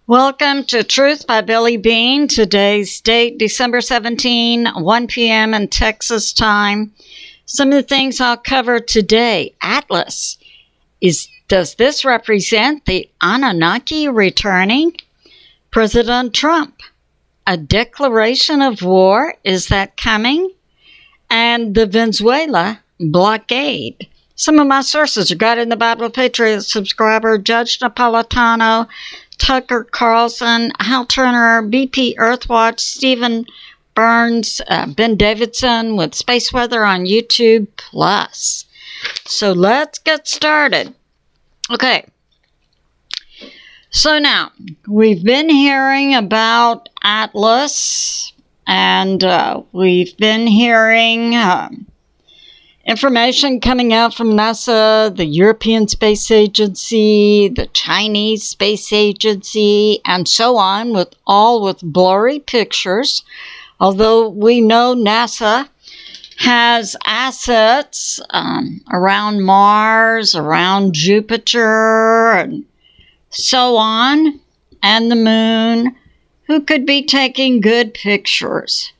Welcome to Truth by Billie Beene. Today's date, December 17, 1 p.m. in Texas time. Some of the things I'll cover today. Atlas. Does this represent the Anunnaki returning? President Trump. A declaration of war. Is that coming? And the Venezuela blockade. Some of my sources are God in the Bible, Patriot Subscriber, Judge Napolitano, Tucker Carlson, Hal Turner, BPWAERHWATCH, Stephen Burns, Ben Davidson with Space Weather on YouTube Plus. So let's get started. Okay. So now, we've been hearing about Atlas, and we've been hearing information coming out from NASA, the European Space Agency, the Chinese Space Agency, and so on, with blurry pictures. Although we know NASA has assets around Mars, around Jupiter, and so on, and the moon, who could be taking good pictures,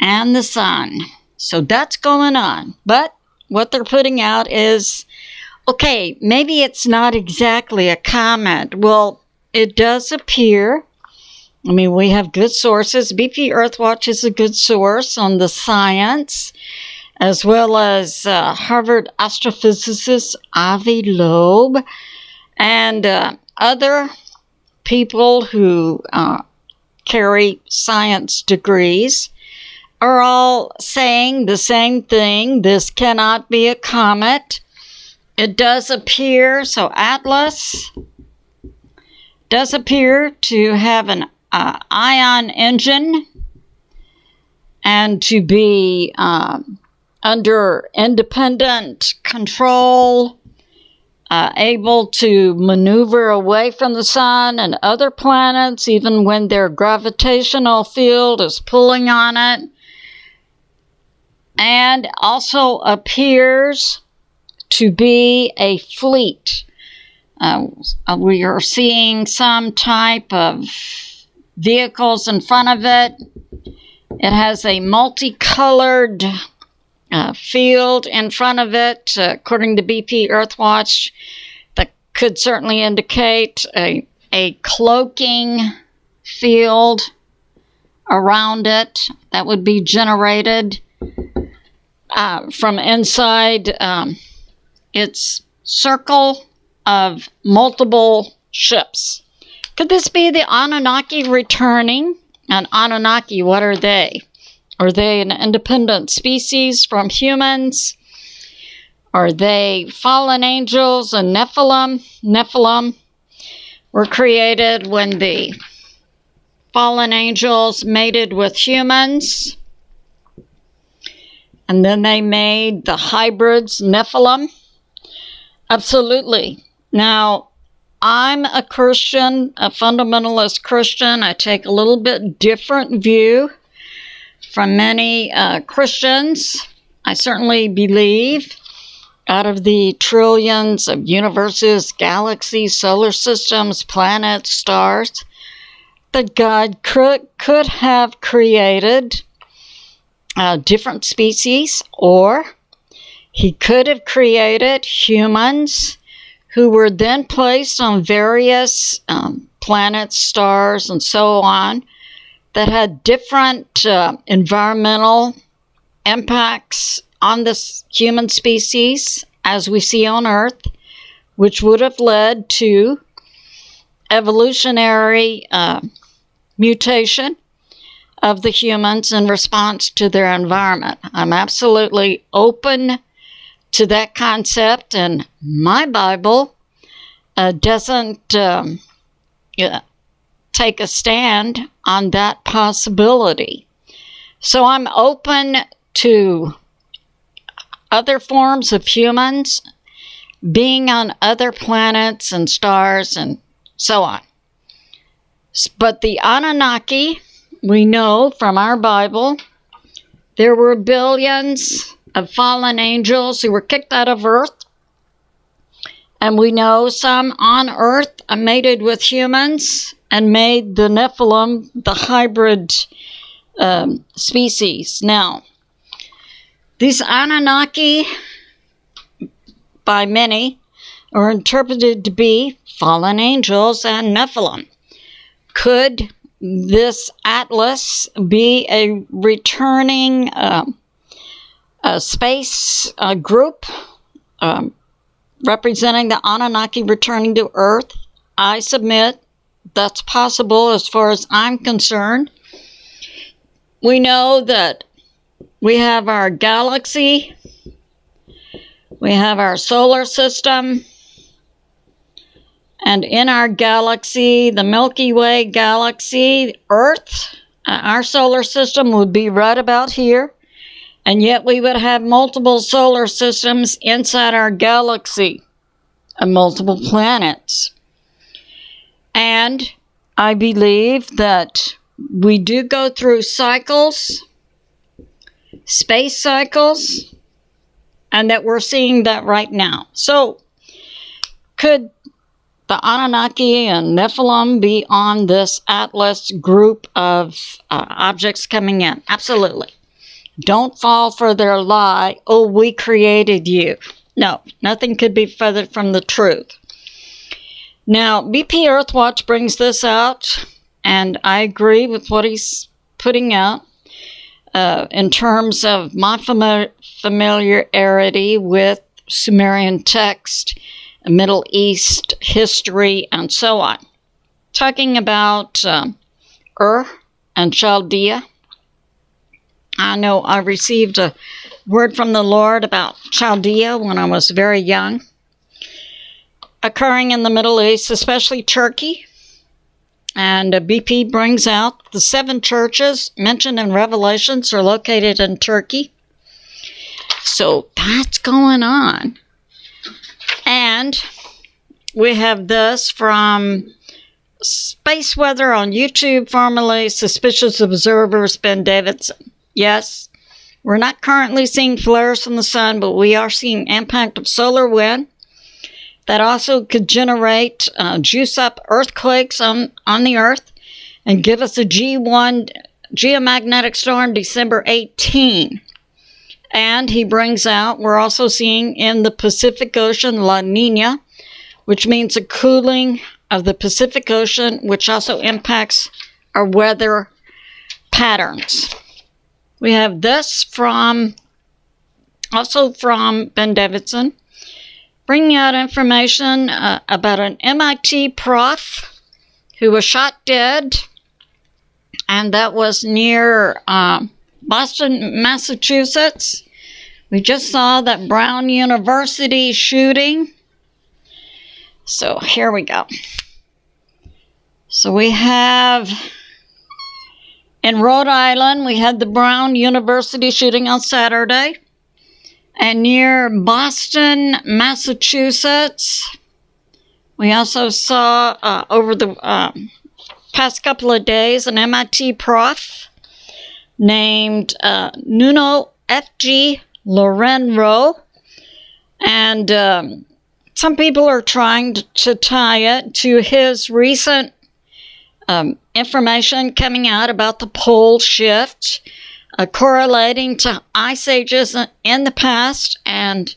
and the sun. So that's going on. But what they're putting out is, okay, maybe it's not exactly a comet. Well, it does appear. I mean, we have good sources. BPWAERHWATCH is a good source on the science, as well as Harvard astrophysicist Avi Loeb, and other people who carry science degrees are all saying the same thing. This cannot be a comet. It does appear, so Atlas does appear to have an ion engine and to be under independent control, able to maneuver away from the sun and other planets, even when their gravitational field is pulling on it. And also appears to be a fleet. We are seeing some type of vehicles in front of it. It has a multicolored field in front of it, according to BPWAERHWATCH. That could certainly indicate a cloaking field around it that would be generated from inside its circle of multiple ships. Could this be the Anunnaki returning? And Anunnaki, what are they? Are they an independent species from humans? Are they fallen angels and Nephilim? Nephilim were created when the fallen angels mated with humans, and then they made the hybrids, Nephilim. Absolutely. Now, I'm a Christian, a fundamentalist Christian. I take a little bit different view from many Christians. I certainly believe out of the trillions of universes, galaxies, solar systems, planets, stars, that God could have created different species, or he could have created humans who were then placed on various planets, stars, and so on, that had different environmental impacts on the human species as we see on Earth, which would have led to evolutionary mutation of the humans in response to their environment. I'm absolutely open to that concept, and my Bible doesn't take a stand on that possibility. So I'm open to other forms of humans being on other planets and stars and so on. But the Anunnaki, we know from our Bible, there were billions of fallen angels who were kicked out of Earth And we know some on Earth mated with humans and made the Nephilim the hybrid species. Now, these Anunnaki, by many, are interpreted to be fallen angels and Nephilim. Could this atlas be a returning space group representing the Anunnaki returning to Earth? I submit that's possible as far as I'm concerned. We know that we have our galaxy, we have our solar system, and in our galaxy, the Milky Way galaxy, Earth, our solar system would be right about here, and yet we would have multiple solar systems inside our galaxy and multiple planets. And I believe that we do go through cycles, space cycles, and that we're seeing that right now. So, could the Anunnaki and Nephilim be on this atlas group of objects coming in? Absolutely. Don't fall for their lie, oh, we created you. No, nothing could be further from the truth. Now, BPWAERHWATCH brings this out, and I agree with what he's putting out in terms of my familiarity with Sumerian text, Middle East history, and so on. Talking about Ur and Chaldea. I know I received a word from the Lord about Chaldea when I was very young. Occurring in the Middle East, especially Turkey. And BP brings out the 7 churches mentioned in Revelations are located in Turkey. So that's going on. And we have this from Space Weather on YouTube, formerly Suspicious Observers, Ben Davidson. Yes, we're not currently seeing flares from the sun, but we are seeing impact of solar wind. That also could generate, juice up earthquakes on the Earth and give us a G1 geomagnetic storm December 18. And he brings out, we're also seeing in the Pacific Ocean La Nina, which means a cooling of the Pacific Ocean, which also impacts our weather patterns. We have this also from Ben Davidson, bringing out information about an MIT prof who was shot dead, and that was near Boston, Massachusetts. We just saw that Brown University shooting. So here we go. So we have, in Rhode Island, we had the Brown University shooting on Saturday. And near Boston, Massachusetts, we also saw over the past couple of days an MIT prof named Nuno F.G. Lorenro. And some people are trying to tie it to his recent information coming out about the pole shift, correlating to ice ages in the past and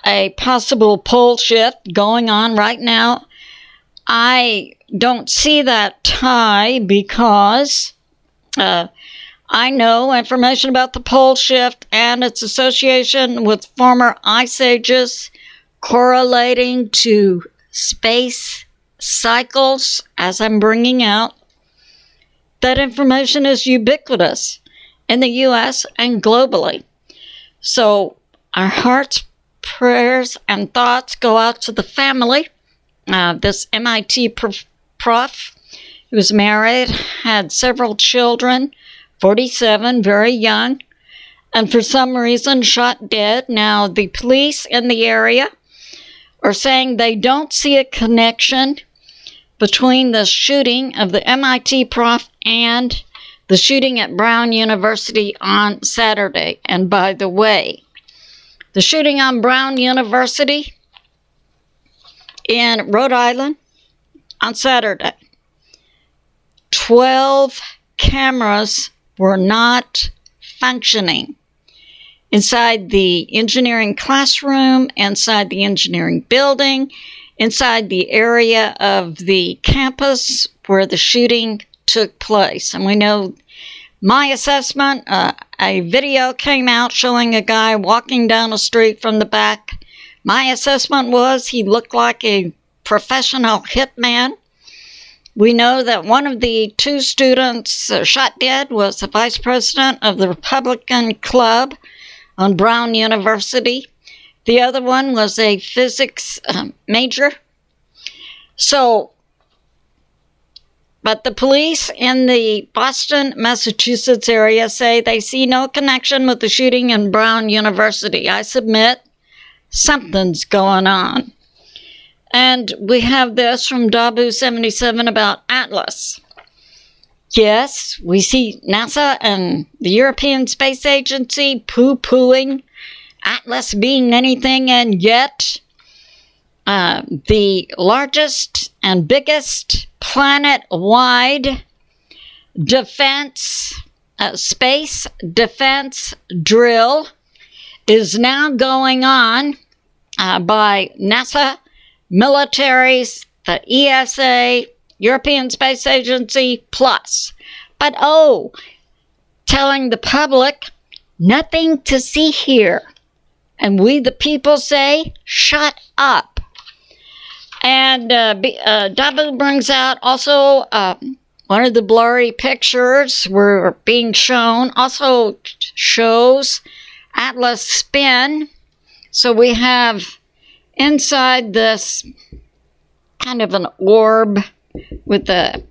a possible pole shift going on right now. I don't see that tie because I know information about the pole shift and its association with former ice ages correlating to space cycles, as I'm bringing out. That information is ubiquitous in the U.S. and globally. So our hearts, prayers, and thoughts go out to the family. This MIT prof, who was married, had several children, 47, very young, and for some reason shot dead. Now, the police in the area are saying they don't see a connection between the shooting of the MIT prof and the shooting at Brown University on Saturday. And by the way, the shooting on Brown University in Rhode Island on Saturday. 12 cameras were not functioning inside the engineering classroom, inside the engineering building, inside the area of the campus where the shooting took place. And we know my assessment, a video came out showing a guy walking down the street from the back. My assessment was he looked like a professional hitman. We know that one of the two students shot dead was the vice president of the Republican Club on Brown University. The other one was a physics major. But the police in the Boston, Massachusetts area say they see no connection with the shooting in Brown University. I submit something's going on. And we have this from Dabu77 about Atlas. Yes, we see NASA and the European Space Agency poo-pooing Atlas being anything, and yet the largest and biggest planet-wide defense, space defense drill is now going on by NASA, militaries, the ESA, European Space Agency, plus. But telling the public, nothing to see here. And we the people say, shut up. And Dabu brings out also one of the blurry pictures were being shown, also shows Atlas spin. So we have inside this kind of an orb with a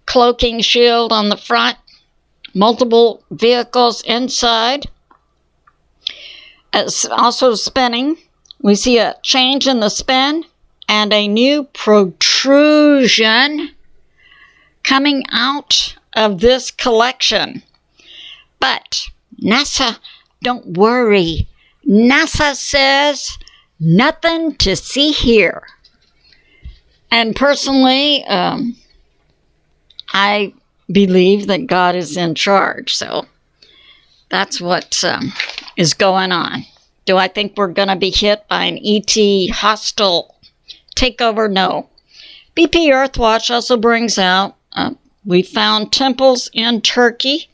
cloaking shield on the front, multiple vehicles inside. It's also spinning. We see a change in the spin and a new protrusion coming out of this collection. But NASA, don't worry. NASA says nothing to see here. And personally, I believe that God is in charge. So that's what is going on. Do I think we're going to be hit by an ET hostile takeover? No. BPWAERHWATCH also brings out, we found temples in Turkey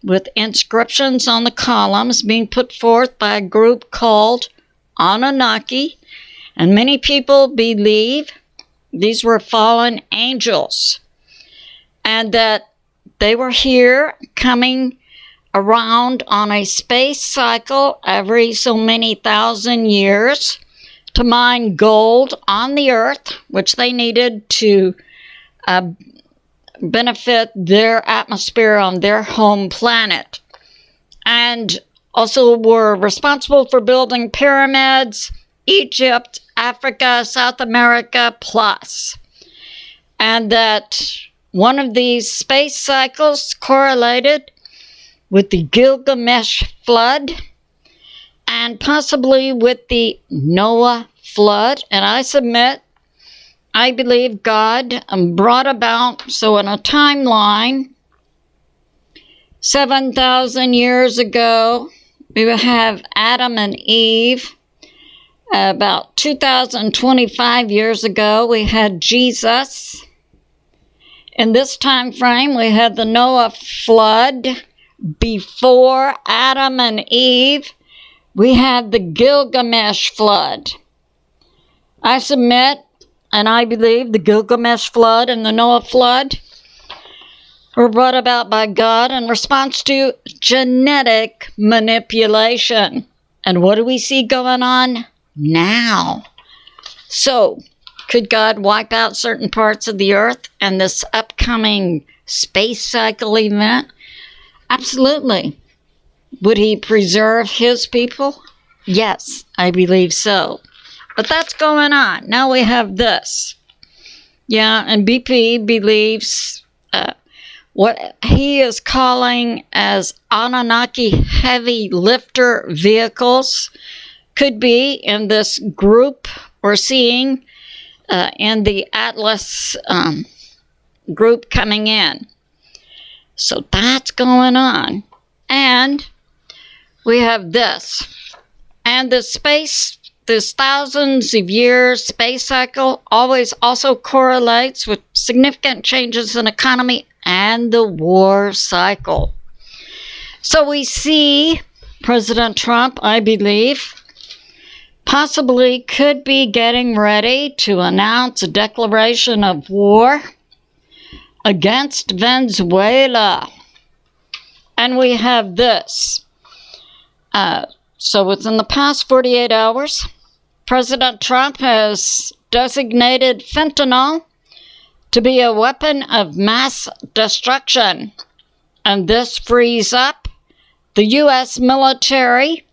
with inscriptions on the columns being put forth by a group called Anunnaki. And many people believe these were fallen angels and that they were here coming around on a space cycle every so many thousand years to mine gold on the earth, which they needed to benefit their atmosphere on their home planet. And also were responsible for building pyramids, Egypt, Africa, South America, plus. And that one of these space cycles correlated with the Gilgamesh flood and possibly with the Noah flood. And I submit, I believe God brought about, so in a timeline, 7,000 years ago, we would have Adam and Eve. About 2,025 years ago, we had Jesus. In this time frame, we had the Noah flood. Before Adam and Eve, we had the Gilgamesh flood. I submit, and I believe the Gilgamesh flood and the Noah flood were brought about by God in response to genetic manipulation. And what do we see going on now? So, could God wipe out certain parts of the earth and this upcoming space cycle event? Absolutely. Would he preserve his people? Yes, I believe so. But that's going on. Now we have this. Yeah, and BP believes what he is calling as Anunnaki heavy lifter vehicles could be in this group we're seeing in the Atlas group coming in. So that's going on. And we have this. And the space, this thousands of years space cycle always also correlates with significant changes in economy and the war cycle. So we see President Trump, I believe, possibly could be getting ready to announce a declaration of war against Venezuela. And we have this. So within the past 48 hours, President Trump has designated fentanyl to be a weapon of mass destruction. And this frees up the U.S. military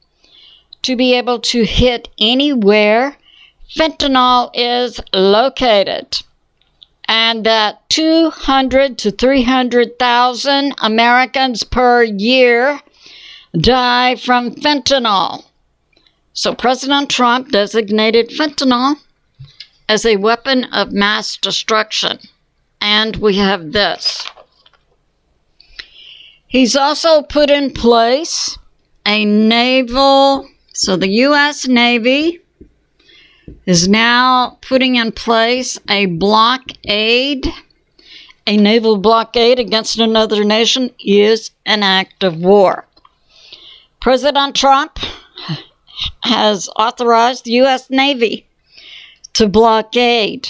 to be able to hit anywhere fentanyl is located. And that 200 to 300,000 Americans per year die from fentanyl. So President Trump designated fentanyl as a weapon of mass destruction. And we have this. He's also put in place a naval, so the U.S. Navy is now putting in place a blockade. A naval blockade against another nation is an act of war. President Trump has authorized the U.S. Navy to blockade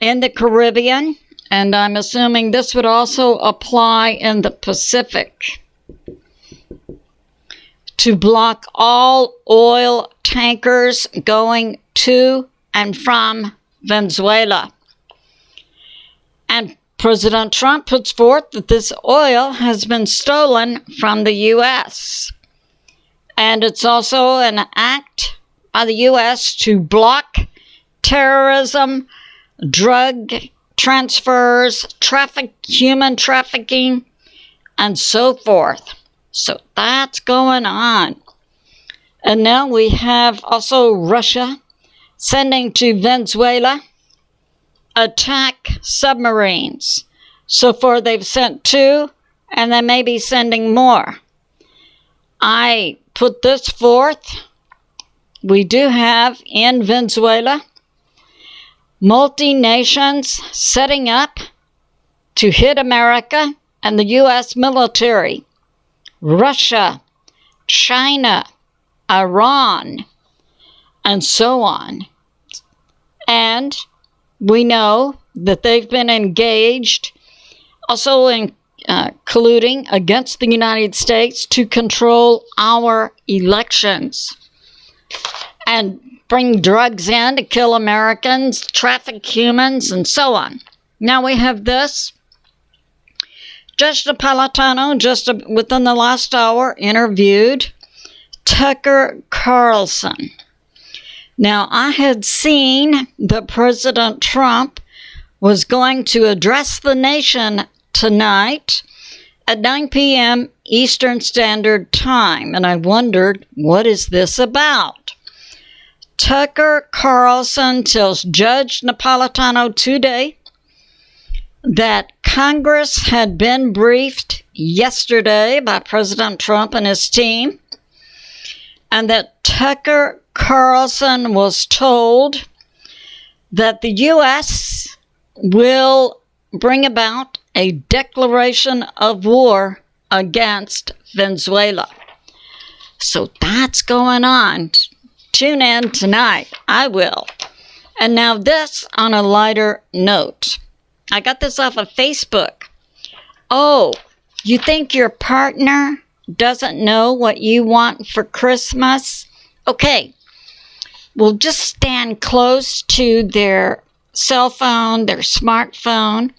in the Caribbean, and I'm assuming this would also apply in the Pacific, to block all oil tankers going to and from Venezuela. And President Trump puts forth that this oil has been stolen from the U.S. And it's also an act by the U.S. to block terrorism, drug transfers, human trafficking, and so forth. So that's going on. And now we have also Russia sending to Venezuela attack submarines. So far they've sent 2, and they may be sending more. I put this forth. We do have in Venezuela multi-nations setting up to hit America and the U.S. military. Russia, China, Iran, and so on. And we know that they've been engaged also in colluding against the United States to control our elections and bring drugs in to kill Americans, traffic humans, and so on. Now we have this. Judge NAPALITANO, just within the last hour, interviewed Tucker Carlson. Now, I had seen that President Trump was going to address the nation tonight at 9 p.m. Eastern Standard Time, and I wondered, what is this about? Tucker Carlson tells Judge NAPALITANO today that Congress had been briefed yesterday by President Trump and his team, and that Tucker Carlson was told that the U.S. will bring about a declaration of war against Venezuela. So that's going on. Tune in tonight. I will. And now this on a lighter note. I got this off of Facebook. Oh, you think your partner doesn't know what you want for Christmas? Okay, well, just stand close to their cell phone, their smartphone,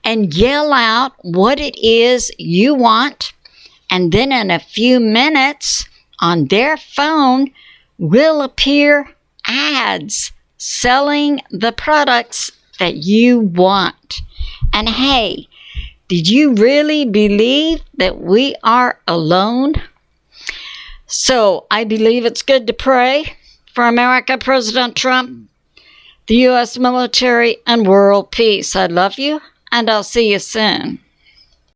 and yell out what it is you want. And then in a few minutes on their phone will appear ads selling the products that you want. And hey, did you really believe that we are alone? So I believe it's good to pray for America, President Trump, the U.S. military, and world peace. I love you, and I'll see you soon.